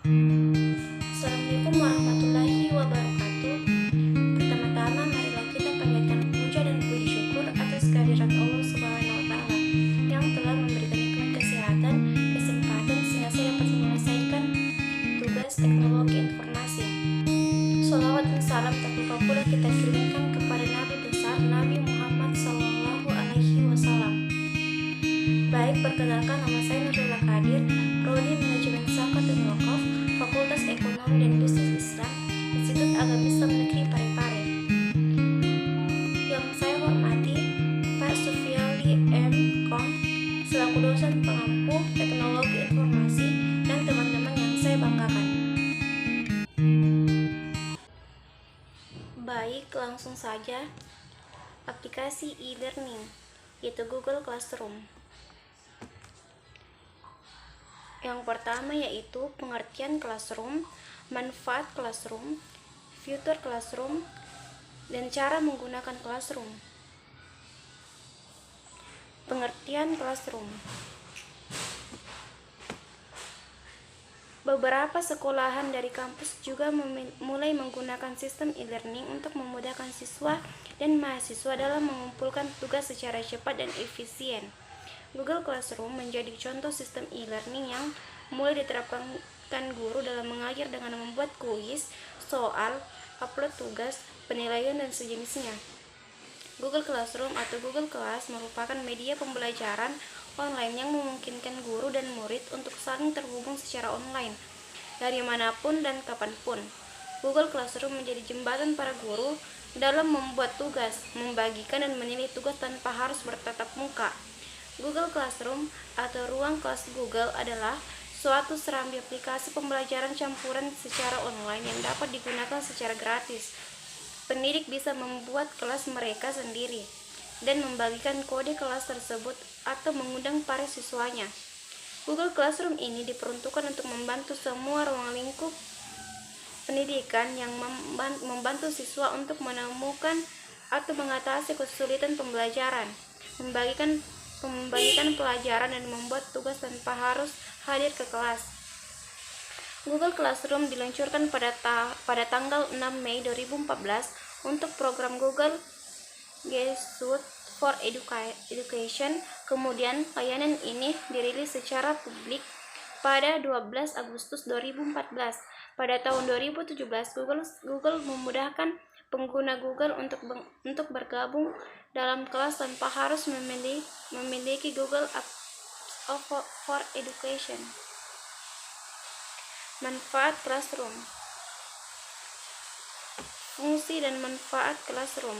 Assalamualaikum warahmatullahi wabarakatuh. Pertama-tama marilah kita panjatkan puja dan puji syukur atas kehadirat Allah Subhanahu wa taala yang telah memberikan nikmat kesehatan, kesempatan sehingga saya dapat menyelesaikan tugas teknologi informasi. Sholawat dan salam tak lupa pula kita kirimkan kepada Nabi besar Nabi Muhammad Sallallahu Alaihi Wasallam. Baik, perkenalkan nama saya Nurullah Kadir, Prodi Manajemen Zakat dan Wakaf, Fakultas Ekonomi dan Bisnis Islam, Institut Agama Islam Negeri Parepare. Yang saya hormati Pak Sufiali M. Kom, selaku dosen pengampu teknologi informasi, dan teman-teman yang saya banggakan. Baik, langsung saja. Aplikasi e-learning, yaitu Google Classroom. Yang pertama yaitu pengertian classroom, manfaat classroom, fitur classroom, dan cara menggunakan classroom. Pengertian classroom. Beberapa sekolahan dari kampus juga mulai menggunakan sistem e-learning untuk memudahkan siswa dan mahasiswa dalam mengumpulkan tugas secara cepat dan efisien. Google Classroom menjadi contoh sistem e-learning yang mulai diterapkan guru dalam mengajar dengan membuat kuis, soal, upload tugas, penilaian, dan sejenisnya. Google Classroom atau Google Class merupakan media pembelajaran online yang memungkinkan guru dan murid untuk saling terhubung secara online dari manapun dan kapanpun. Google Classroom menjadi jembatan para guru dalam membuat tugas, membagikan, dan menilai tugas tanpa harus bertatap muka. Google Classroom atau ruang kelas Google adalah suatu serambi aplikasi pembelajaran campuran secara online yang dapat digunakan secara gratis. Pendidik bisa membuat kelas mereka sendiri dan membagikan kode kelas tersebut atau mengundang para siswanya. Google Classroom ini diperuntukkan untuk membantu semua ruang lingkup pendidikan yang membantu siswa untuk menemukan atau mengatasi kesulitan pembelajaran, membagikan pelajaran, dan membuat tugas tanpa harus hadir ke kelas. Google Classroom diluncurkan pada tanggal 6 Mei 2014 untuk program Google G Suite for Education. Kemudian layanan ini dirilis secara publik pada 12 Agustus 2014. Pada tahun 2017, Google memudahkan pengguna Google untuk bergabung dalam kelas tanpa harus memiliki Google Apps for Education. Manfaat Classroom. Fungsi dan manfaat Classroom.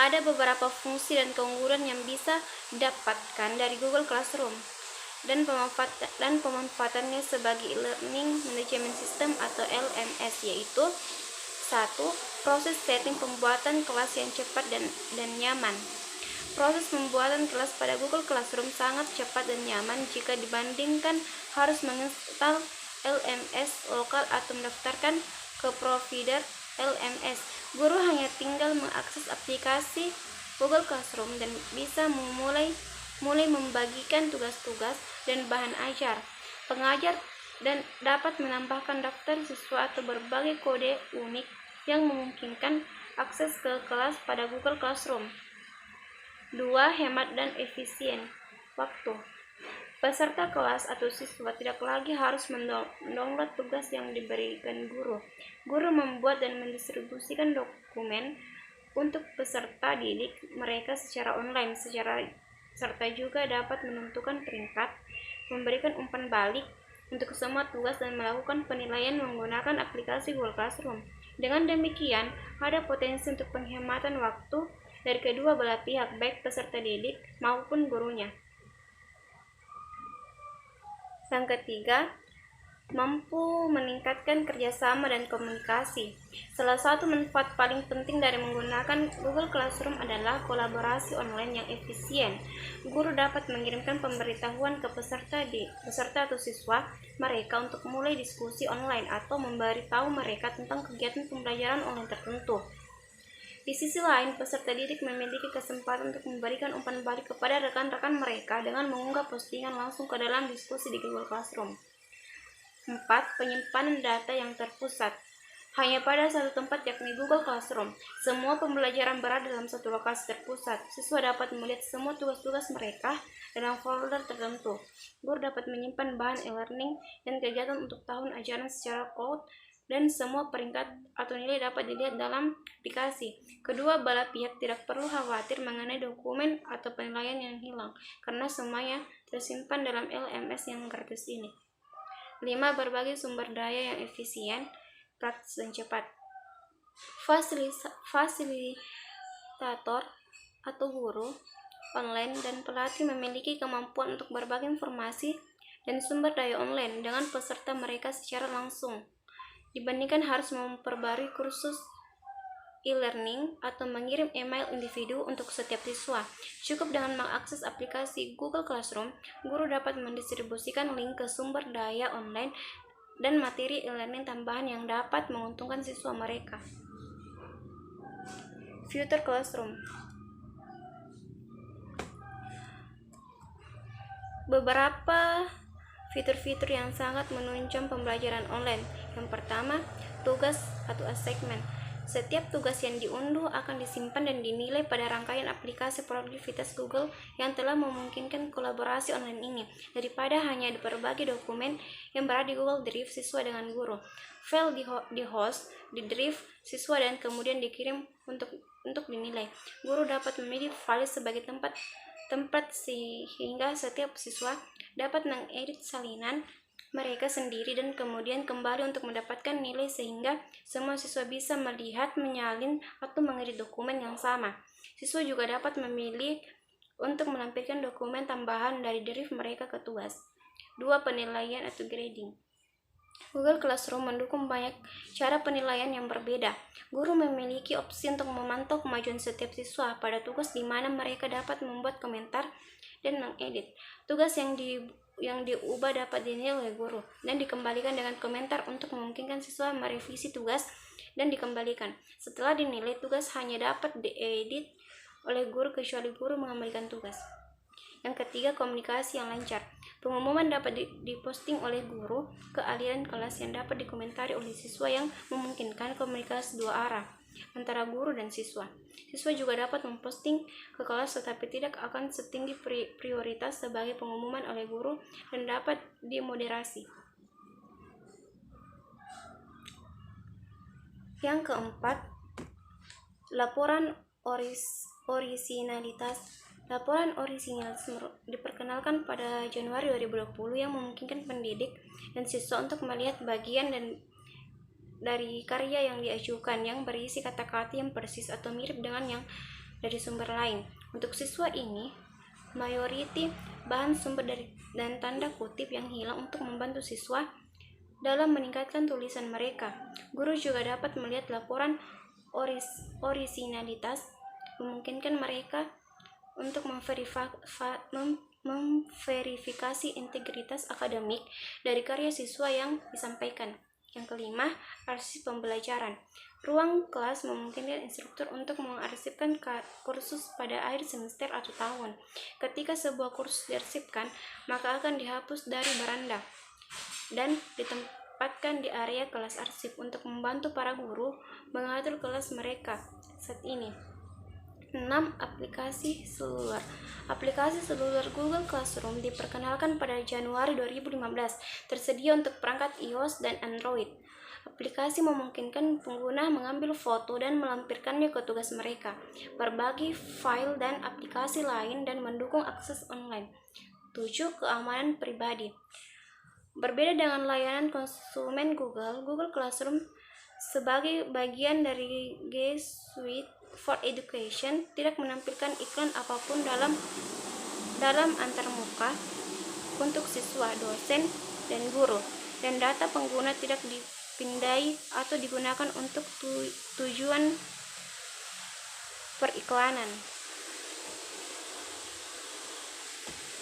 Ada beberapa fungsi dan keunggulan yang bisa didapatkan dari Google Classroom dan pemanfaatannya sebagai e-learning management system atau LMS, yaitu 1. Proses setting pembuatan kelas yang cepat dan nyaman. Proses pembuatan kelas pada Google Classroom sangat cepat dan nyaman jika dibandingkan harus menginstal LMS lokal atau mendaftarkan ke provider LMS. Guru hanya tinggal mengakses aplikasi Google Classroom dan bisa mulai membagikan tugas-tugas dan bahan ajar. Pengajar dan dapat menambahkan daftar siswa atau berbagai kode unik yang memungkinkan akses ke kelas pada Google Classroom. 2. Hemat dan efisien waktu. Peserta kelas atau siswa tidak lagi harus mendownload tugas yang diberikan guru. Guru membuat dan mendistribusikan dokumen untuk peserta didik mereka secara online, serta juga dapat menentukan peringkat, memberikan umpan balik untuk semua tugas, dan melakukan penilaian menggunakan aplikasi Google Classroom. Dengan demikian, ada potensi untuk penghematan waktu dari kedua belah pihak, baik peserta didik maupun gurunya. Yang ketiga, mampu meningkatkan kerjasama dan komunikasi. Salah satu manfaat paling penting dari menggunakan Google Classroom adalah kolaborasi online yang efisien. Guru dapat mengirimkan pemberitahuan ke peserta atau siswa mereka untuk mulai diskusi online atau memberitahu mereka tentang kegiatan pembelajaran online tertentu. Di sisi lain, peserta didik memiliki kesempatan untuk memberikan umpan balik kepada rekan-rekan mereka dengan mengunggah postingan langsung ke dalam diskusi di Google Classroom. 4. Penyimpanan data yang terpusat hanya pada satu tempat, yakni Google Classroom. Semua pembelajaran berada dalam satu lokasi terpusat. Siswa dapat melihat semua tugas-tugas mereka dalam folder tertentu. Guru dapat menyimpan bahan e-learning dan kegiatan untuk tahun ajaran secara cloud, dan semua peringkat atau nilai dapat dilihat dalam aplikasi. Kedua belah pihak tidak perlu khawatir mengenai dokumen atau penilaian yang hilang, karena semuanya tersimpan dalam LMS yang gratis ini. 5. Berbagai sumber daya yang efisien, praktis, dan cepat. Fasilitator atau guru online dan pelatih memiliki kemampuan untuk berbagi informasi dan sumber daya online dengan peserta mereka secara langsung, dibandingkan harus memperbarui kursus e-learning atau mengirim email individu untuk setiap siswa. Cukup dengan mengakses aplikasi Google Classroom, guru dapat mendistribusikan link ke sumber daya online dan materi e-learning tambahan yang dapat menguntungkan siswa mereka. Future Classroom. Beberapa fitur-fitur yang sangat menunjang pembelajaran online. Yang pertama, tugas atau assignment. Setiap tugas yang diunduh akan disimpan dan dinilai pada rangkaian aplikasi produktivitas Google yang telah memungkinkan kolaborasi online ini, daripada hanya berbagi dokumen yang berada di Google Drive siswa dengan guru. File di host di Drive siswa dan kemudian dikirim untuk dinilai. Guru dapat memilih file sebagai tempat sehingga setiap siswa dapat mengedit salinan mereka sendiri dan kemudian kembali untuk mendapatkan nilai, sehingga semua siswa bisa melihat, menyalin, atau mengedit dokumen yang sama. Siswa juga dapat memilih untuk menampilkan dokumen tambahan dari drive mereka ke tugas. 2. Penilaian atau grading. Google Classroom mendukung banyak cara penilaian yang berbeda. Guru memiliki opsi untuk memantau kemajuan setiap siswa pada tugas, di mana mereka dapat membuat komentar dan mengedit. Tugas yang diubah dapat dinilai oleh guru dan dikembalikan dengan komentar untuk memungkinkan siswa merevisi tugas dan dikembalikan. Setelah dinilai, tugas hanya dapat diedit oleh guru kecuali guru mengembalikan tugas. Yang ketiga, komunikasi yang lancar. Pengumuman dapat diposting oleh guru ke aliran kelas yang dapat dikomentari oleh siswa, yang memungkinkan komunikasi dua arah antara guru dan siswa. Siswa juga dapat memposting ke kelas, tetapi tidak akan setinggi prioritas sebagai pengumuman oleh guru dan dapat dimoderasi. Yang keempat, laporan orisinalitas. Laporan orisinalitas diperkenalkan pada Januari 2020 yang memungkinkan pendidik dan siswa untuk melihat bagian dari karya yang diajukan yang berisi kata-kata yang persis atau mirip dengan yang dari sumber lain. Untuk siswa ini, mayoriti bahan sumber dan tanda kutip yang hilang untuk membantu siswa dalam meningkatkan tulisan mereka. Guru juga dapat melihat laporan orisinalitas, memungkinkan mereka untuk memverifikasi integritas akademik dari karya siswa yang disampaikan. Yang kelima, arsip pembelajaran. Ruang kelas memungkinkan instruktur untuk mengarsipkan kursus pada akhir semester atau tahun. Ketika sebuah kursus diarsipkan, maka akan dihapus dari beranda dan ditempatkan di area kelas arsip untuk membantu para guru mengatur kelas mereka saat ini. 6. Aplikasi seluler. Aplikasi seluler Google Classroom diperkenalkan pada Januari 2015, tersedia untuk perangkat iOS dan Android. Aplikasi memungkinkan pengguna mengambil foto dan melampirkannya ke tugas mereka, berbagi file dan aplikasi lain, dan mendukung akses online. 7. Keamanan pribadi. Berbeda dengan layanan konsumen Google Classroom sebagai bagian dari G Suite for Education tidak menampilkan iklan apapun dalam antarmuka untuk siswa, dosen, dan guru, dan data pengguna tidak dipindai atau digunakan untuk tujuan periklanan.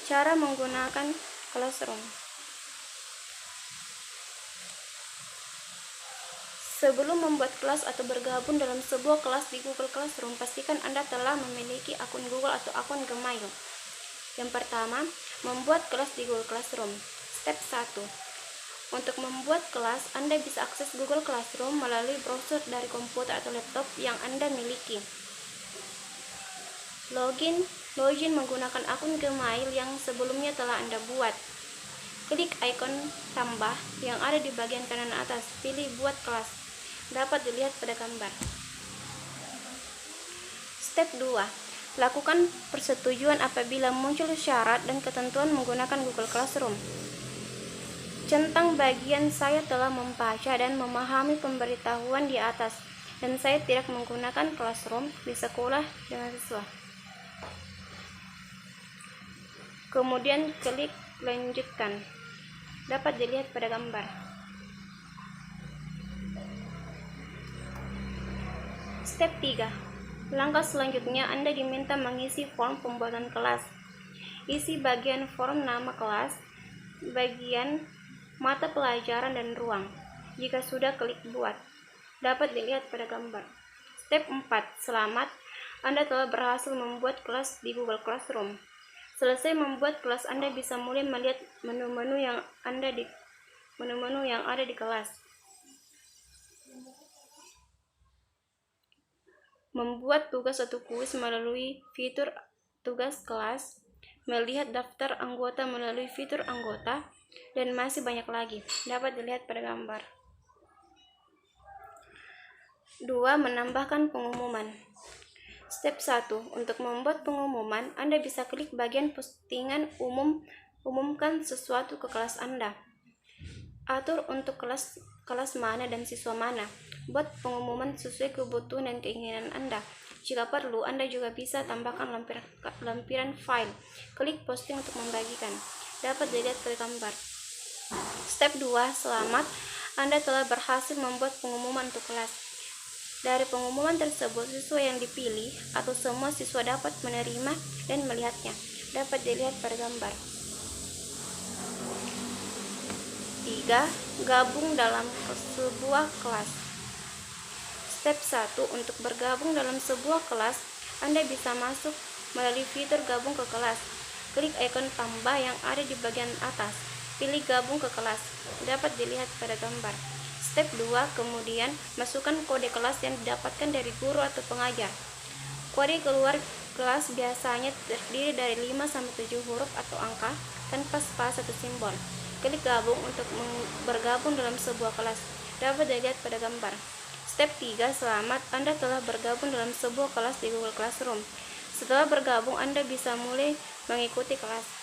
Cara menggunakan Classroom. Sebelum membuat kelas atau bergabung dalam sebuah kelas di Google Classroom, pastikan Anda telah memiliki akun Google atau akun Gmail. Yang pertama, membuat kelas di Google Classroom. Step 1. Untuk membuat kelas, Anda bisa akses Google Classroom melalui browser dari komputer atau laptop yang Anda miliki. Login menggunakan akun Gmail yang sebelumnya telah Anda buat. Klik ikon tambah yang ada di bagian kanan atas, pilih buat kelas. Dapat dilihat pada gambar. Step 2. Lakukan persetujuan apabila muncul syarat dan ketentuan menggunakan Google Classroom. Centang bagian saya telah membaca dan memahami pemberitahuan di atas, dan saya tidak menggunakan Classroom di sekolah dengan siswa. Kemudian klik lanjutkan. Dapat dilihat pada gambar. Step 3. Langkah selanjutnya Anda diminta mengisi form pembuatan kelas. Isi bagian form nama kelas, bagian mata pelajaran dan ruang. Jika sudah, klik buat. Dapat dilihat pada gambar. Step 4. Selamat, Anda telah berhasil membuat kelas di Google Classroom. Selesai membuat kelas, Anda bisa mulai melihat menu-menu yang ada di kelas. Membuat tugas atau kuis melalui fitur tugas kelas, melihat daftar anggota melalui fitur anggota, dan masih banyak lagi. Dapat dilihat pada gambar. 2. Menambahkan pengumuman. Step 1. Untuk membuat pengumuman, Anda bisa klik bagian postingan umumkan sesuatu ke kelas Anda. Atur untuk kelas mana dan siswa mana. Buat pengumuman sesuai kebutuhan dan keinginan Anda. Jika perlu, Anda juga bisa tambahkan lampiran file. Klik posting untuk membagikan. Dapat dilihat pada gambar. Step 2. Selamat, Anda telah berhasil membuat pengumuman untuk kelas. Dari pengumuman tersebut, siswa yang dipilih atau semua siswa dapat menerima dan melihatnya. Dapat dilihat pada gambar. 3. Gabung dalam sebuah kelas. Step 1. Untuk bergabung dalam sebuah kelas, Anda bisa masuk melalui fitur gabung ke kelas. Klik ikon tambah yang ada di bagian atas. Pilih gabung ke kelas. Dapat dilihat pada gambar. Step 2. Kemudian, masukkan kode kelas yang didapatkan dari guru atau pengajar. Kode keluar kelas biasanya terdiri dari 5-7 huruf atau angka tanpa spasi atau simbol. Klik gabung untuk bergabung dalam sebuah kelas. Dapat dilihat pada gambar. Step 3. Selamat, Anda telah bergabung dalam sebuah kelas di Google Classroom. Setelah bergabung, Anda bisa mulai mengikuti kelas.